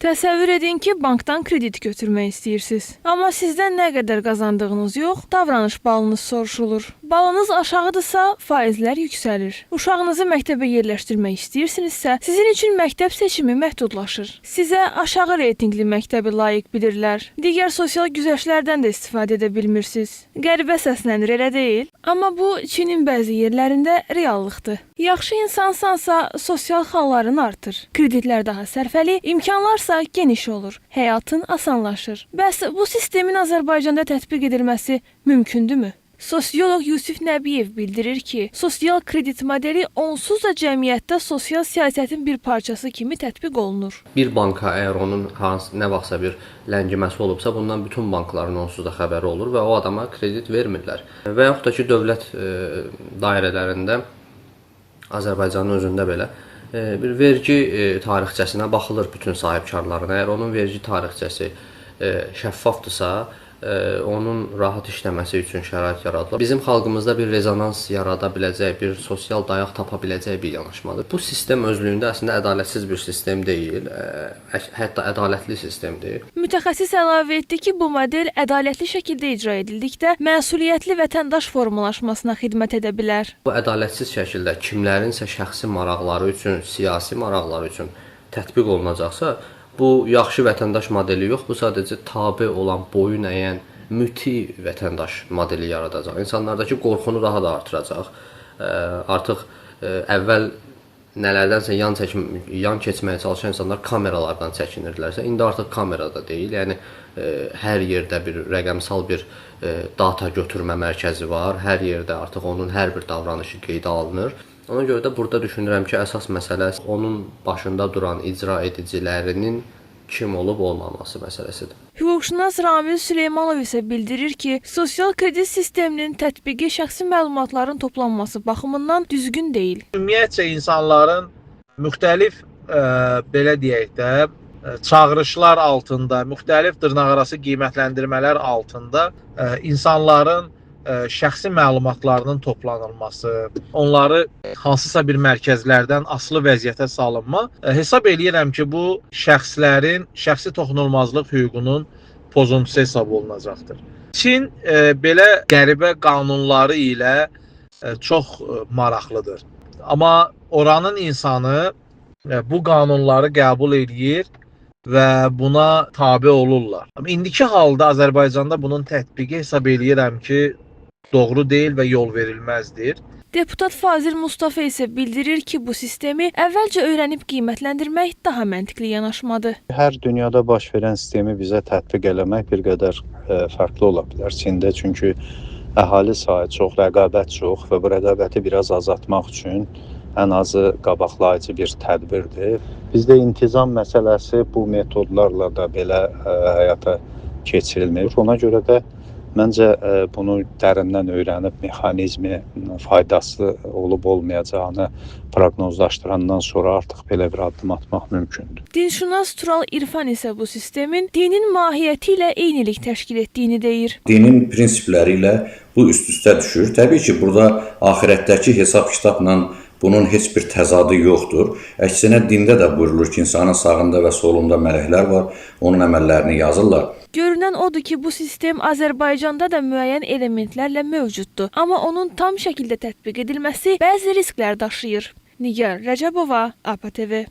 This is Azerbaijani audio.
Təsəvvür edin ki, bankdan kredit götürmək istəyirsiniz. Amma sizdən nə qədər qazandığınız yox, davranış balınız soruşulur. Balınız aşağıdırsa, faizlər yüksəlir. Uşağınızı məktəbə yerləşdirmək istəyirsinizsə, sizin üçün məktəb seçimi məhdudlaşır. Sizə aşağı reytinqli məktəbi layiq bilirlər. Digər sosial güzəştlərdən də istifadə edə bilmirsiniz. Qəribə səslənir, elə deyil? Amma bu, Çinin bəzi yerlərində reallıqdır. Yaxşı insansansa, sosial halların artır. Kreditlər daha sərfəli, imkanlarsa geniş olur. Həyatın asanlaşır. Bəs bu sistemin Azərbaycanda tətbiq edilməsi mümkündürmü? Sosiolog Yusif Nəbiyev bildirir ki, sosial kredit modeli onsuz da cəmiyyətdə sosial siyasətin bir parçası kimi tətbiq olunur. Bir banka əgər onun nə vaxtsa bir ləngiməsi olubsa, bundan bütün bankların onsuz da xəbəri olur və o adama kredit vermirlər. Və yaxud da ki, dövlət dairələrində Azərbaycanın özündə belə bir vergi tarixçəsinə baxılır bütün sahibkarların. Əgər onun vergi tarixçəsi şəffafdırsa, onun rahat işləməsi üçün şərait yaradılır. Bizim xalqımızda bir rezonans yarada biləcək, bir sosial dayaq tapa biləcək bir yanaşmadır. Bu sistem özlüyündə əslində ədalətsiz bir sistem deyil, hətta ədalətli sistemdir. Mütəxəssis əlavə etdi ki, bu model ədalətli şəkildə icra edildikdə məsuliyyətli vətəndaş formalaşmasına xidmət edə bilər. Bu ədalətsiz şəkildə kimlərinsə şəxsi maraqları üçün, siyasi maraqları üçün tətbiq olunacaqsa, bu yaxşı vətəndaş modeli yox, bu sadəcə tabe olan, boyun əyən, müti vətəndaş modeli yaradacaq. İnsanlardakı qorxunu daha da artıracaq. Artıq əvvəl nələrdənsə yan keçməyə çalışan insanlar kameralardan çəkinirlərsə, indi artıq kamerada deyil. Yəni hər yerdə bir rəqəmsal bir data götürmə mərkəzi var. Hər yerdə artıq onun hər bir davranışı qeydə alınır. Ona görə də burada düşünürəm ki, əsas məsələ onun başında duran icra edicilərinin kim olub olmaması məsələsidir. Hüquqşünas Ramil Süleymanov isə bildirir ki, sosial kredit sisteminin tətbiqi şəxsi məlumatların toplanması baxımından düzgün deyil. Ümumiyyətcə insanların müxtəlif belə deyək də çağırışlar altında, müxtəlif dırnaqarası qiymətləndirmələr altında insanların şəxsi məlumatlarının toplanılması, onları hansısa bir mərkəzlərdən asılı vəziyyətə salınma, hesab eləyirəm ki, bu şəxslərin şəxsi toxunulmazlıq hüququnun pozuntusu hesab olunacaqdır. Çin belə qəribə qanunları ilə çox maraqlıdır. Amma oranın insanı bu qanunları qəbul edir və buna tabe olurlar. Amma indiki halda Azərbaycanda bunun tətbiqi hesab eləyirəm ki, doğru deyil və yol verilməzdir. Deputat Fazil Mustafa isə bildirir ki, bu sistemi əvvəlcə öyrənib qiymətləndirmək daha məntiqli yanaşmadır. Hər dünyada baş verən sistemi bizə tətbiq eləmək bir qədər fərqli ola bilər Çində, çünki əhali sayı çox, rəqabət çox və bu rəqabəti biraz azaltmaq üçün ən azı qabaqlayıcı bir tədbirdir. Bizdə intizam məsələsi bu metodlarla da belə həyata keçirilmir. Ona görə də məncə bunu dərindən öyrənib mexanizmi faydası olub-olmayacağını proqnozlaşdırandan sonra artıq belə bir addım atmaq mümkündür. Dinşünas Tural İrfan isə bu sistemin dinin mahiyyəti ilə eynilik təşkil etdiyini deyir. Dinin prinsipləri ilə bu üst-üstə düşür. Təbii ki, burada axirətdəki hesab-kitabla bunun heç bir təzadı yoxdur. Əksinə dində də buyurulur ki, insanın sağında və solunda mələklər var, onun əməllərini yazırlar. Görünən odur ki, bu sistem Azərbaycanda da müəyyən elementlərlə mövcuddur. Amma onun tam şəkildə tətbiq edilməsi bəzi risklər daşıyır. Nigar Rəcəbova, APA TV.